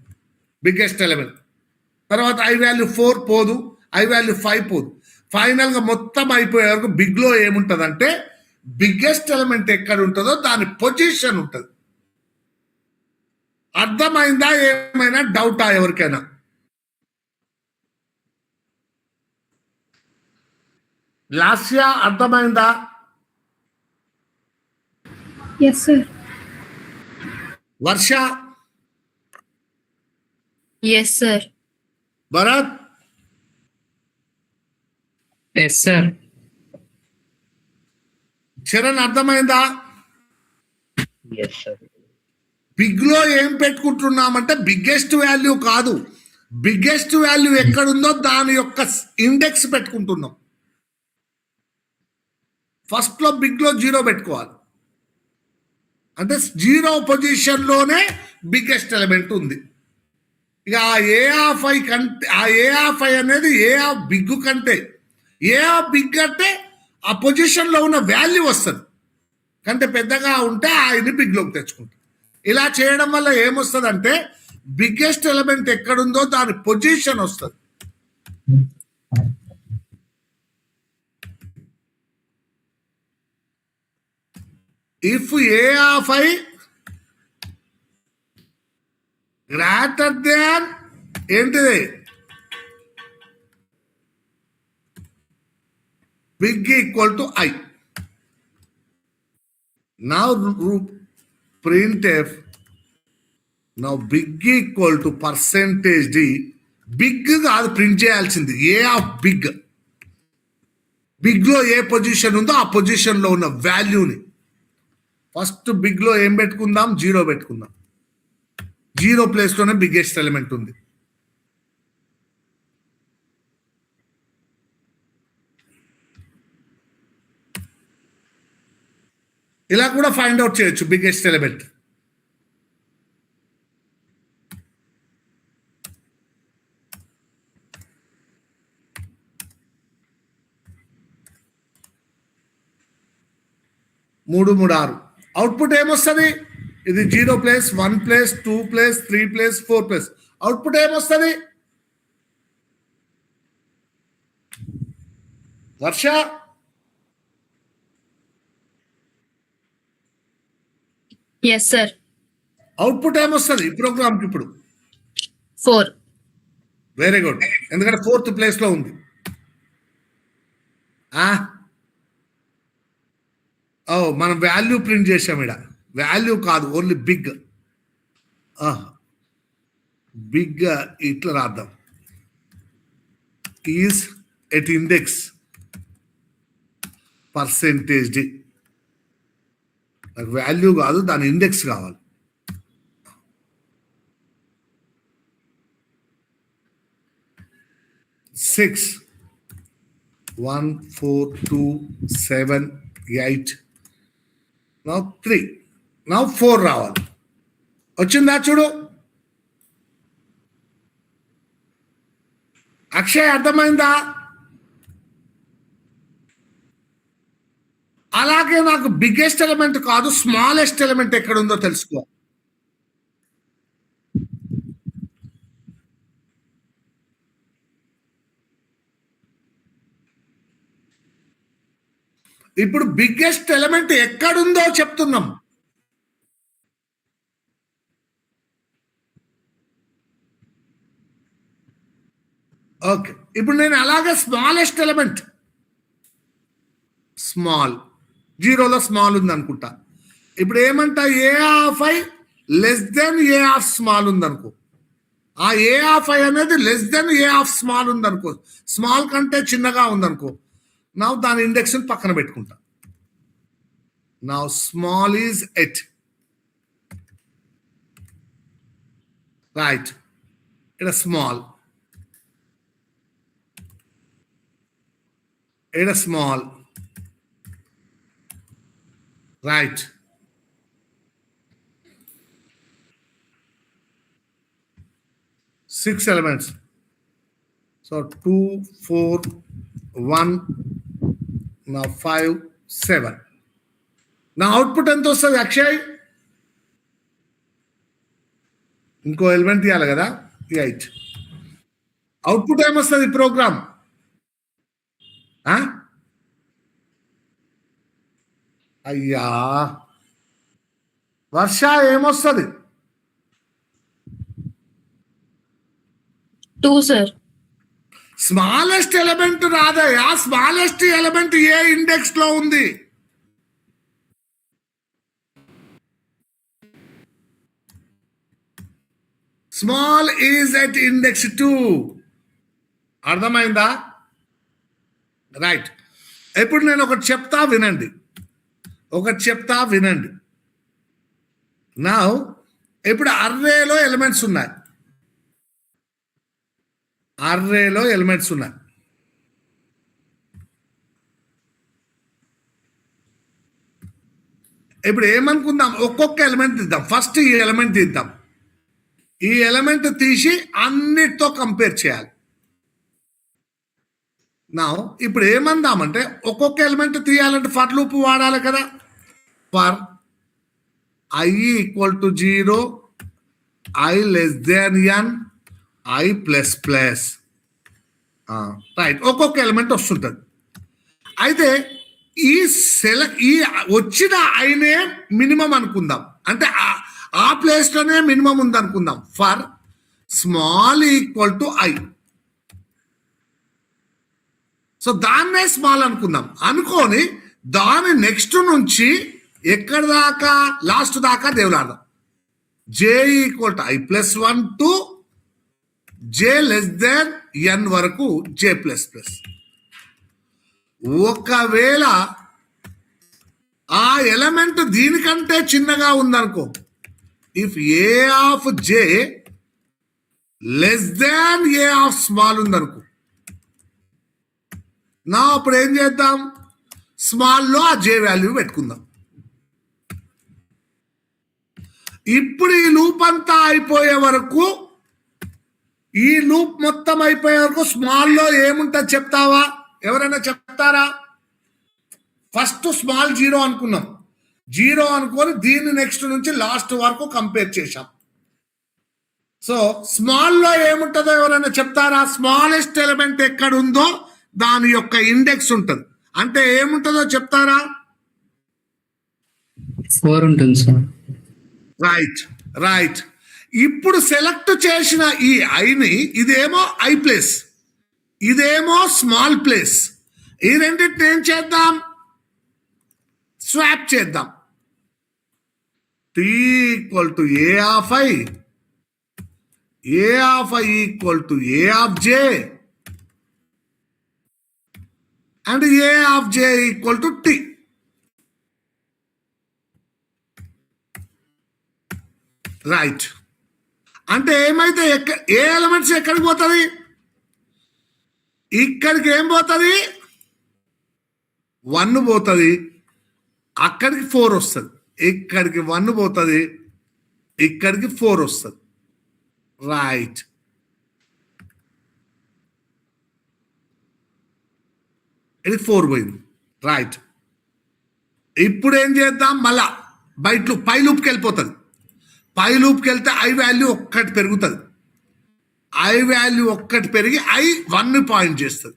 A: బిగ్గెస్ట్ ఎలిమెంట్. తర్వాత ఐ వాల్యూ 4 పోదు, ఐ వాల్యూ 5 పోదు. ఫైనల్ గా మొత్తం అయిపోయే వరకు బిగ్ లో ఏముంటది అంటే బిగ్గెస్ట్ ఎలిమెంట్ ఎక్కడ ఉంటుందో దాని పొజిషన్ ఉంటుంది. అర్థమైందా? ఏమైనా డౌటా ఎవరికైనా? లాస్యా అర్థమైందా?
C: Yes sir.
A: Varsha,
C: yes sir.
A: Bharath,
B: yes sir.
A: Charan అర్థమైందా?
B: Yes sir.
A: బిగ్ లో ఏం పెట్టుకుంటున్నామంటే బిగ్గెస్ట్ వాల్యూ కాదు, బిగ్గెస్ట్ వాల్యూ ఎక్కడుందో దాని యొక్క ఇండెక్స్ పెట్టుకుంటున్నాం. ఫస్ట్ లో బిగ్ లో 0 పెట్టుకోవాలి. అంటే 0 పొజిషన్ లోనే బిగ్గెస్ట్ ఎలిమెంట్ ఉంది. ఇక ఆ ఏ ఆఫ్ ఐ కంటే, ఆ ఏ ఆఫ్ ఐ అనేది ఏ ఆఫ్ బిగ్ కంటే, ఏ ఆఫ్ బిగ్ అంటే ఆ పొజిషన్ లో ఉన్న వాల్యూ వస్తుంది. కంటే పెద్దగా ఉంటే ఆయన్ని బిగ్ లోకి తెచ్చుకుంటాం. ఇలా చేయడం వల్ల ఏమొస్తుంది అంటే బిగ్గెస్ట్ ఎలిమెంట్ ఎక్కడుందో దాని పొజిషన్ వస్తుంది. If A of I greater than ఏంటిది? Big equal to I. Now printf now big equal to percentage d. Big కాదు ప్రింట్ చేయాల్సింది, ఏ ఆఫ్ బిగ్. బిగ్ లో ఏ పొజిషన్ ఉందో ఆ పొజిషన్ లో ఉన్న వాల్యూని ఫస్ట్ బిగ్ లో ఏం పెట్టుకుందాం? 0 పెట్టుకుందాం. 0 ప్లేస్ లోనే బిగ్గెస్ట్ ఎలిమెంట్ ఉంది. ఇలా కూడా ఫైండ్ అవుట్ చేయొచ్చు బిగ్గెస్ట్ ఎలిమెంట్. మూడు 6 అవుట్పుట్ ఏమొస్తుంది? ఇది 0 place 1 place 2 place 3 place 4 place. Output ఏమొస్తుంది? వర్ష,
C: ఎస్ సార్.
A: అవుట్పుట్ ఏమొస్తుంది ఈ ప్రోగ్రామ్కి ఇప్పుడు?
C: 4.
A: వెరీ గుడ్, ఎందుకంటే 4th ప్లేస్ లో ఉంది. మనం వాల్యూ ప్రింట్ చేసాం. ఇక్కడ వాల్యూ కాదు, ఓన్లీ బిగ్. బిగ్ ఇట్లా రాద్దాం, is at index percentage d. నాకు వాల్యూ కాదు, దాని ఇండెక్స్ కావాలి. సిక్స్ 1 4 2 7 8 now 3 now 4 రావాలి. వచ్చిందా చూడు అక్షయ్, అర్థమైందా? అలాగే నాకు బిగ్గెస్ట్ ఎలిమెంట్ కాదు, స్మాలెస్ట్ ఎలిమెంట్ ఎక్కడ ఉందో తెలుసుకో. ఇప్పుడు బిగ్గెస్ట్ ఎలిమెంట్ ఎక్కడుందో చెప్తున్నాం. ఓకే, ఇప్పుడు నేను అలాగే స్మాలెస్ట్ ఎలిమెంట్ స్మాల్, జీరోలో స్మాల్ ఉంది అనుకుంటా. ఇప్పుడు ఏమంటా, A of I less than A of small ఉంది అనుకో. ఆ ఏ ఆఫ్ ఐ అనేది less than A of small ఉంది అనుకో, స్మాల్ కంటే చిన్నగా ఉందనుకో. నా దాని ఇండెక్స్ పక్కన పెట్టుకుంటా. నా స్మాల్ ఈజ్ 8, రైట్? ఇక్కడ స్మాల్, ఇక్కడ small, right? Six elements. So 2, 4, 1, now 5, 7. Now output ఎంత వస్తుంది అక్షయ్? ఇంకో ఎలిమెంట్ తీయాలి కదా, 8. అవుట్పుట్ ఏమొస్తుంది ప్రోగ్రామ్? అయ్యా వర్ష, ఏమొస్తుంది?
C: 2 సార్.
A: స్మాలెస్ట్ ఎలిమెంట్ రాదయ్యా. స్మాలెస్ట్ ఎలిమెంట్ ఏ ఇండెక్స్ లో ఉంది? Small is at index 2. అర్థమైందా? రైట్. ఇప్పుడు నేను ఒకటి చెప్తా వినండి, నా ఇప్పుడు అర్రేలో ఎలిమెంట్స్ ఉన్నాయి. ఇప్పుడు ఏమనుకుందాం, ఒక్కొక్క ఎలిమెంట్ తీద్దాం. ఫస్ట్ ఈ ఎలిమెంట్ తీద్దాం. ఈ ఎలిమెంట్ తీసి అన్నిటితో కంపేర్ చేయాలి. నా ఇప్పుడు ఏమందామంటే, ఒక్కొక్క ఎలిమెంట్ తీయాలంటే ఫర్ లూప్ వాడాలి కదా. For i equal to 0, i less than n, i plus plus, right? ఒక్కొక్క ఎలిమెంట్ వస్తుంటుంది. అయితే ఈ ఈ వచ్చిన ఐనే మినిమం అనుకుందాం, అంటే ఆ ప్లేస్లోనే మినిమం ఉంది అనుకుందాం. For small equal to i, so దాన్నే స్మాల్ అనుకుందాం. అనుకొని దాని నెక్స్ట్ నుంచి ఎక్కడ దాకా, లాస్ట్ దాకా దేవులాడదాం. J equal to i plus 1 to J less than n వరకు జే ప్లస్ ప్లస్. ఒకవేళ ఆ ఎలిమెంట్ దీనికంటే చిన్నగా ఉందనుకో, if A of J less than A of small ఉందనుకో, నా అప్పుడు ఏం చేద్దాం, స్మాల్లో ఆ జే వాల్యూ పెట్టుకుందాం. ఇప్పుడు ఈ లూప్ అంతా అయిపోయే వరకు, ఈ లూప్ మొత్తం అయిపోయే వరకు స్మాల్లో ఏముంటుంది చెప్తావా? ఎవరైనా చెప్తారా? ఫస్ట్ స్మాల్ 0 అనుకున్నాం, 0 అనుకొని దీన్ని నెక్స్ట్ నుంచి లాస్ట్ వరకు కంపేర్ చేశాం. సో స్మాల్లో ఏముంటుందో ఎవరైనా చెప్తారా? స్మాలెస్ట్ ఎలిమెంట్ ఎక్కడ ఉందో దాని యొక్క ఇండెక్స్ ఉంటుంది. అంటే ఏముంటుందో చెప్తారా?
B: 4 ఉంటుంది సార్.
A: రైట్. ఇప్పుడు సెలెక్ట్ చేసిన ఈ ఐని, ఇదేమో ఐ ప్లేస్, ఇదేమో స్మాల్ ప్లేస్, ఈ రెండింటిని ఏం చేద్దాం? స్వాప్ చేద్దాం. T equal to A of I, A of I equal to A of j, and a of j equal to t. Right. అంటే ఏమైతే ఏ ఎలిమెంట్స్ ఎక్కడికి పోతుంది? ఇక్కడికి ఏం పోతుంది? 1 పోతుంది, అక్కడికి 4 వస్తుంది. ఇక్కడికి 1 పోతుంది, ఇక్కడికి 4 వస్తుంది. రైట్. ఇది 4 పోయింది. రైట్. ఇప్పుడు ఏం చేద్దాం, మళ్ళా పై లూప్కి వెళ్ళిపోతుంది. పై లూప్కి వెళ్తే ఐ వాల్యూ ఒక్కటి పెరుగుతుంది. ఐ వాల్యూ ఒక్కటి పెరిగి ఐ 1 పాయింట్ చేస్తుంది.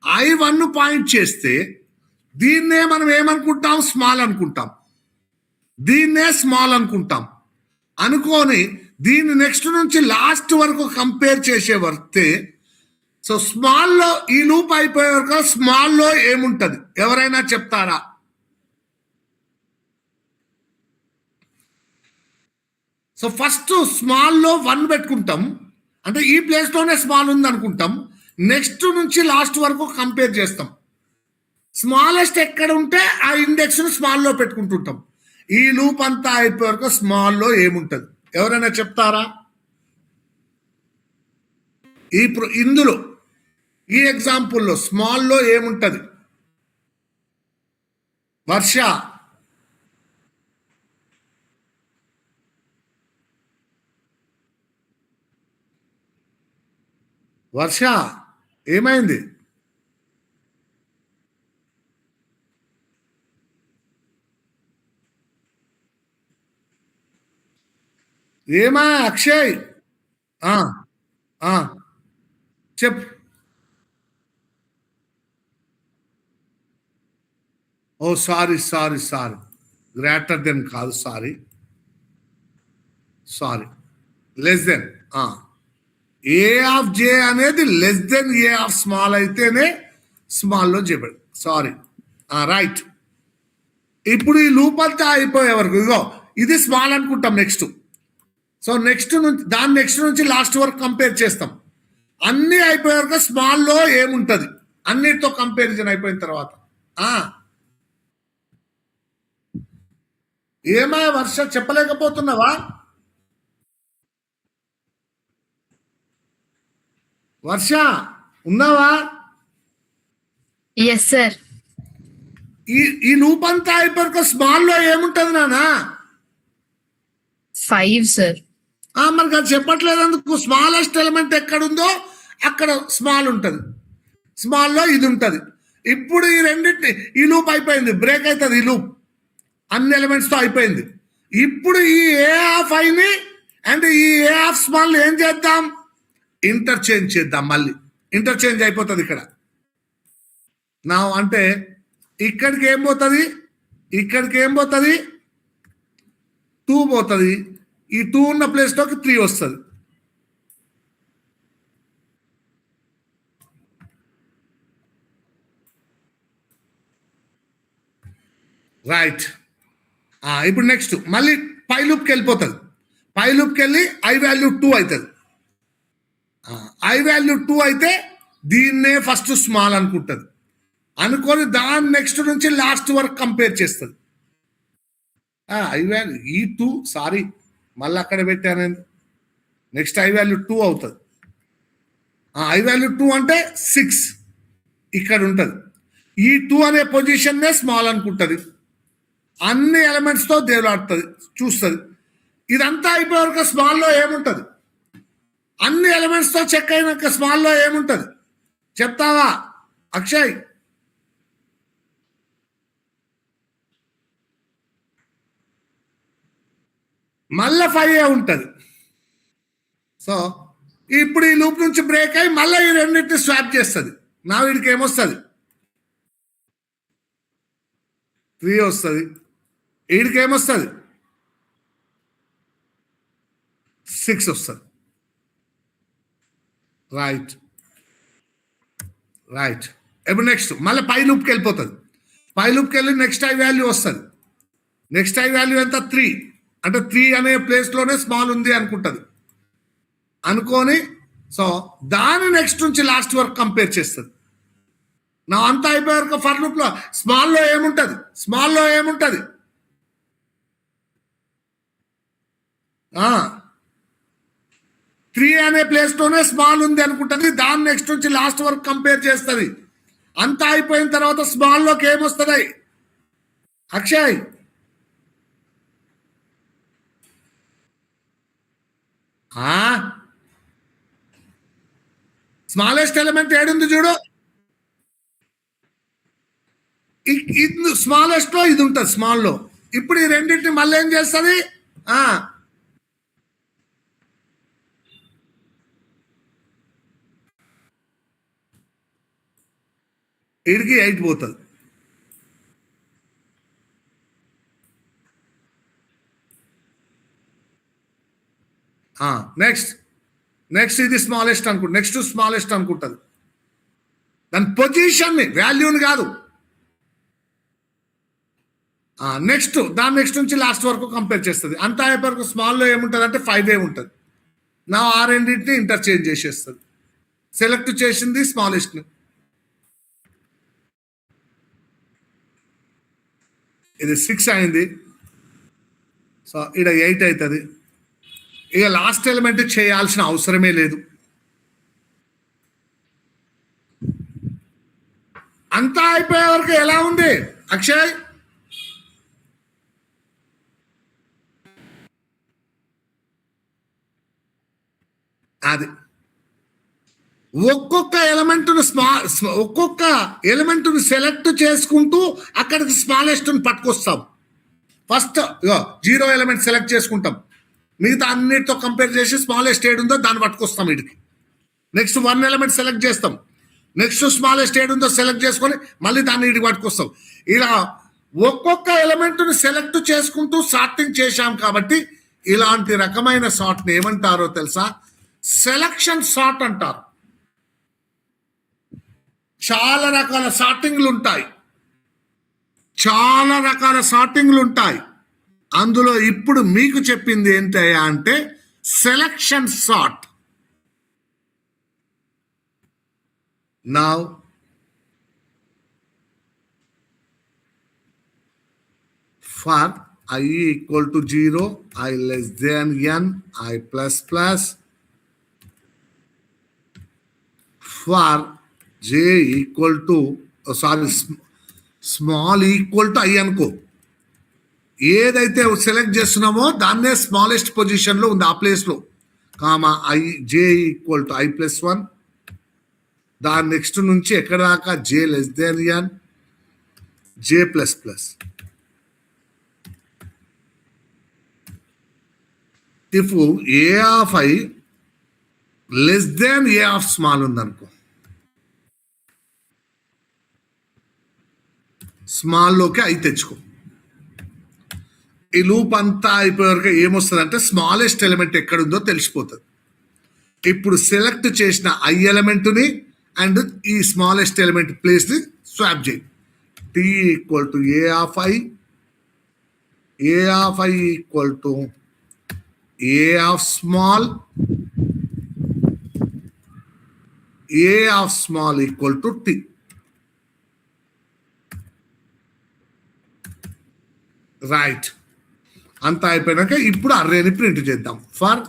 A: ఐ 1 పాయింట్ చేస్తే దీన్నే మనం ఏమనుకుంటాం, స్మాల్ అనుకుంటాం. దీన్నే స్మాల్ అనుకుంటాం అనుకొని దీన్ని నెక్స్ట్ నుంచి లాస్ట్ వరకు కంపేర్ చేసే వర్తే. సో స్మాల్లో ఈ లూప్ అయిపోయే వరకు స్మాల్లో ఏముంటది ఎవరైనా చెప్తారా? సో ఫస్ట్ స్మాల్లో 1 పెట్టుకుంటాం, అంటే ఈ ప్లేస్లోనే స్మాల్ ఉంది అనుకుంటాం. నెక్స్ట్ నుంచి లాస్ట్ వరకు కంపేర్ చేస్తాం. స్మాలెస్ట్ ఎక్కడ ఉంటే ఆ ఇండెక్స్ను స్మాల్లో పెట్టుకుంటుంటాం. ఈ లూప్ అంతా అయిపోయే వరకు స్మాల్లో ఏముంటది ఎవరైనా చెప్తారా? ఇందులో ఈ ఎగ్జాంపుల్లో స్మాల్లో ఏముంటది? వర్ష, వర్ష ఏమైంది? ఏమా అక్షయ్? చెప్పు. ఓ సారీ, గ్రేటర్ దెన్ కాదు, sorry, less than. A of J అనేది less than A of small అయితేనే స్మాల్లో చేయబడి. సారీ. రైట్. ఇప్పుడు ఈ లూప్ అంతా అయిపోయే వరకు ఇగో ఇది స్మాల్ అనుకుంటాం. నెక్స్ట్ సో నెక్స్ట్ నుంచి లాస్ట్ వరకు కంపేర్ చేస్తాం. అన్నీ అయిపోయే వరకు స్మాల్లో ఏముంటది అన్నిటితో కంపారిజన్ అయిపోయిన తర్వాత. ఏమా వర్ష చెప్పలేకపోతున్నావా? వర్ష ఉన్నావా?
C: Yes sir.
A: ఈ లూప్ అంతా అయిపోయాక స్మాల్లో ఏముంటది నానా?
C: 5 సార్.
A: మనకు అది చెప్పట్లేదు. అందుకు స్మాలెస్ట్ ఎలిమెంట్ ఎక్కడుందో అక్కడ స్మాల్ ఉంటుంది. స్మాల్లో ఇది ఉంటుంది. ఇప్పుడు ఈ రెండింటి ఈ లూప్ అయిపోయింది, బ్రేక్ అవుతుంది. ఈ లూప్ అన్ని ఎలిమెంట్స్తో అయిపోయింది. ఇప్పుడు ఈ ఏ ఆఫ్ ఐని అండ్ ఈ ఏ ఆఫ్ స్మాల్ ఏం చేద్దాం, ఇంటర్చేంజ్ చేద్దాం. మళ్ళీ ఇంటర్చేంజ్ అయిపోతుంది ఇక్కడ నా. అంటే ఇక్కడికి ఏం పోతుంది, 2 పోతుంది. ఈ 2 ఉన్న ప్లేస్లోకి 3 వస్తుంది. రైట్. ఇప్పుడు నెక్స్ట్ మళ్ళీ పై లూప్కి వెళ్ళిపోతుంది. పై లూప్కి వెళ్ళి ఐ వాల్యూ 2 అవుతుంది. ఐ వాల్యూ 2 అయితే దీన్నే ఫస్ట్ స్మాల్ అనుకుంటుంది. అనుకొని దాని నెక్స్ట్ నుంచి లాస్ట్ వరకు కంపేర్ చేస్తుంది. ఐ వాల్యూ ఈ 2 సారీ మళ్ళీ అక్కడ పెట్టాను. నెక్స్ట్ ఐ వాల్యూ 2 అవుతుంది. ఐ వాల్యూ 2 అంటే 6 ఇక్కడ ఉంటుంది. ఈ 2 అనే పొజిషన్నే స్మాల్ అనుకుంటుంది. అన్ని ఎలిమెంట్స్తో దేవులాడుతుంది, చూస్తుంది. ఇదంతా అయిపోయే వరకు స్మాల్లో ఏముంటుంది? అన్ని ఎలిమెంట్స్తో చెక్ అయినాక స్మాల్లో ఏముంటుంది చెప్తావా అక్షయ్? మళ్ళా 5 ఉంటుంది. సో ఇప్పుడు ఈ లూప్ నుంచి బ్రేక్ అయ్యి మళ్ళీ ఈ రెండింటిని స్వాప్ చేస్తుంది. నా వీడికి ఏమొస్తుంది? 3 వస్తుంది. వీడికి ఏమొస్తుంది? 6 వస్తుంది. రైట్. ఇప్పుడు నెక్స్ట్ మళ్ళీ పై లూప్కి వెళ్ళిపోతుంది. పై లూప్కి వెళ్ళి నెక్స్ట్ ఐ వాల్యూ వస్తుంది. నెక్స్ట్ ఐ వాల్యూ ఎంత? 3. అంటే 3 అనే ప్లేస్లోనే స్మాల్ ఉంది అనుకుంటుంది. అనుకొని సో దాని నెక్స్ట్ నుంచి లాస్ట్ వరకు కంపేర్ చేస్తుంది. నా అంతా అయిపోయే వరకు ఫర్ లూప్లో స్మాల్లో ఏముంటుంది? 3 అనే ప్లేస్లోనే స్మాల్ ఉంది అనుకుంటుంది. దాని నెక్స్ట్ నుంచి లాస్ట్ వరకు కంపేర్ చేస్తుంది. అంతా అయిపోయిన తర్వాత స్మాల్లోకి ఏమొస్తుంది అక్షయ్? స్మాలెస్ట్ ఎలిమెంట్ ఏడుంది చూడు, ఇది స్మాలెస్ట్ లో ఇది ఉంటుంది స్మాల్లో. ఇప్పుడు ఈ రెండింటిని మళ్ళీ ఏం చేస్తుంది, ఇడికి 8 పోతుంది. నెక్స్ట్ ఇది స్మాలెస్ట్ అనుకుంటుంది, నెక్స్ట్ స్మాలెస్ట్ అనుకుంటుంది. దాని పొజిషన్ని, వాల్యూని కాదు. నెక్స్ట్ నుంచి లాస్ట్ వరకు కంపేర్ చేస్తుంది. అంతా అయిపోయి స్మాల్లో ఏముంటుంది అంటే 5 ఉంటుంది. నా ఆ రెండింటిని ఇంటర్చేంజ్ చేసేస్తుంది. సెలెక్ట్ చేసింది స్మాలెస్ట్ని. ఇది 6 అయింది. సో ఇక్కడ 8 అవుతుంది. ఇక లాస్ట్ ఎలిమెంట్ చేయాల్సిన అవసరమే లేదు. అంతా అయిపోయే వరకు ఎలా ఉంది అక్షయ్? అది ఒక్కొక్క ఎలిమెంట్ను సెలెక్ట్ చేసుకుంటూ అక్కడికి స్మాలెస్ట్ని పట్టుకొస్తాం. ఫస్ట్ 0 ఎలిమెంట్ సెలెక్ట్ చేసుకుంటాం, మిగతా అన్నిటితో కంపేర్ చేసి స్మాలెస్ట్ ఏడుందో దాన్ని పట్టుకొస్తాం ఇటుకి. నెక్స్ట్ 1 ఎలిమెంట్ సెలెక్ట్ చేస్తాం, నెక్స్ట్ స్మాలెస్ట్ ఏడుందో సెలెక్ట్ చేసుకొని మళ్ళీ దాన్ని ఇటుకి పట్టుకొస్తాం. ఇలా ఒక్కొక్క ఎలిమెంట్ను సెలెక్ట్ చేసుకుంటూ సార్టింగ్ చేశాం. కాబట్టి ఇలాంటి రకమైన సార్ట్ని ఏమంటారో తెలుసా? సెలక్షన్ సార్ట్ అంటారు. చాలా రకాల సార్టింగ్లు ఉంటాయి. అందులో ఇప్పుడు మీకు చెప్పింది ఏంటయ్యా అంటే selection sort. Now for I equal to 0, I less than n, I plus plus. For j equal to small equal to I అనుకో. ఏదైతే సెలెక్ట్ చేస్తున్నామో దాన్నే స్మాలెస్ట్ పొజిషన్లో ఉంది ఆ ప్లేస్లో. j equal to I+1. దాని నెక్స్ట్ నుంచి ఎక్కడ దాకా j less than n, j plus plus. If a of I less than a of small ఉందనుకో, స్మాల్లోకి I తెచ్చుకో. ఈ లూప్ అంతా అయిపోయేవరకు ఏమొస్తుంది అంటే స్మాలెస్ట్ ఎలిమెంట్ ఎక్కడుందో తెలిసిపోతుంది. ఇప్పుడు సెలెక్ట్ చేసిన I ఎలిమెంట్ని అండ్ ఈ స్మాలెస్ట్ ఎలిమెంట్ ప్లేస్ని స్వాప్ చేయి. t equal to a of I equal to a of small equal to t. Right. అంతా అయిపోయినాక ఇప్పుడు అర్రేని ప్రింట్ చేద్దాం. For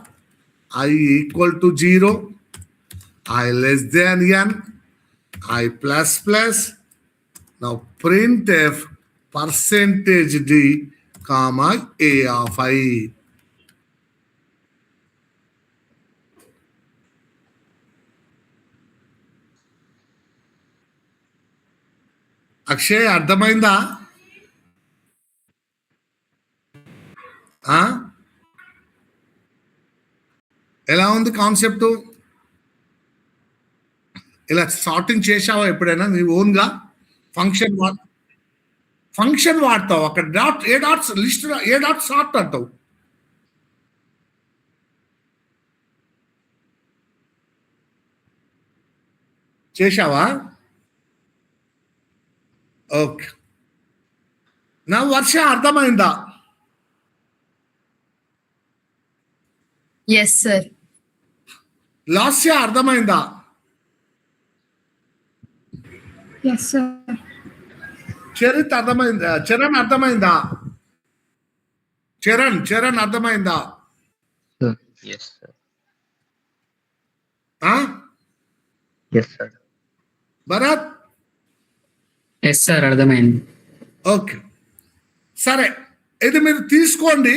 A: I equal to 0, I less than n, I plus plus. Now printf %d, a of I. Akshay అర్థమైందా? ఎలా ఉంది కాన్సెప్ట్? ఇలా సార్టింగ్ చేసావా ఎప్పుడైనా నీ ఓన్గా? ఫంక్షన్ వాడతావు అక్కడ. ఏ dots list, A dot sort అంటావు. చేశావా? ఓకే. నా వర్ష అర్థమైందా?
C: Yes sir.
A: లాస్య అర్థమైందా?
C: Yes sir.
A: చరిత్ అర్థమైందా? చరణ్ అర్థమైందా? చరణ్ అర్థమైందా?
B: Yes, sir.
A: Bharat?
B: Yes sir, అర్థమైంది.
A: ఓకే, సరే. ఇది మీరు తీసుకోండి.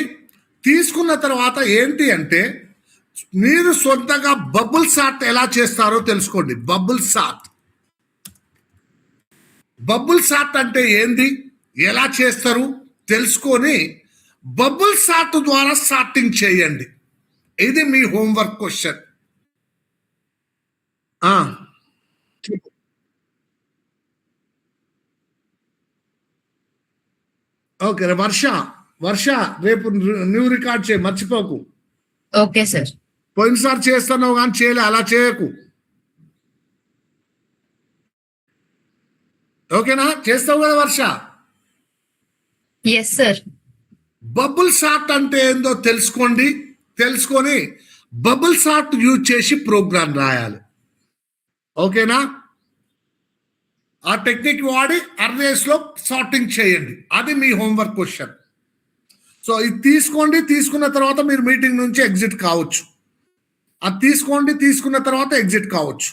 A: తీసుకున్న తర్వాత ఏంటి అంటే మీరు సొంతంగా బబుల్ సార్ట్ ఎలా చేస్తారో తెలుసుకోండి. బబుల్ సార్ట్ అంటే ఏంది, ఎలా చేస్తారు తెలుసుకొని బబుల్ సార్ట్ ద్వారా సార్టింగ్ చేయండి. ఇది మీ హోంవర్క్ క్వశ్చన్. ఓకే వర్ష రేపు న్యూ రికార్డ్ చేయి, మర్చిపోకు.
C: Okay sir.
A: పోయినసారి చేస్తున్నావు కానీ చేయలే, అలా చేయకు. ఓకేనా? చేస్తావు కదా Varsha?
C: Yes sir.
A: Bubble sort అంటే ఏందో తెలుసుకొని బబుల్ సార్ట్ యూజ్ చేసి ప్రోగ్రామ్ రాయాలి. ఓకేనా? ఆ టెక్నిక్ వాడి అర్రేస్ లో సార్టింగ్ చేయండి. అది మీ హోంవర్క్ క్వశ్చన్. సో ఇది తీసుకున్న తర్వాత మీరు మీటింగ్ నుంచి ఎగ్జిట్ కావచ్చు. అది తీసుకున్న తర్వాత ఎగ్జిట్ కావచ్చు.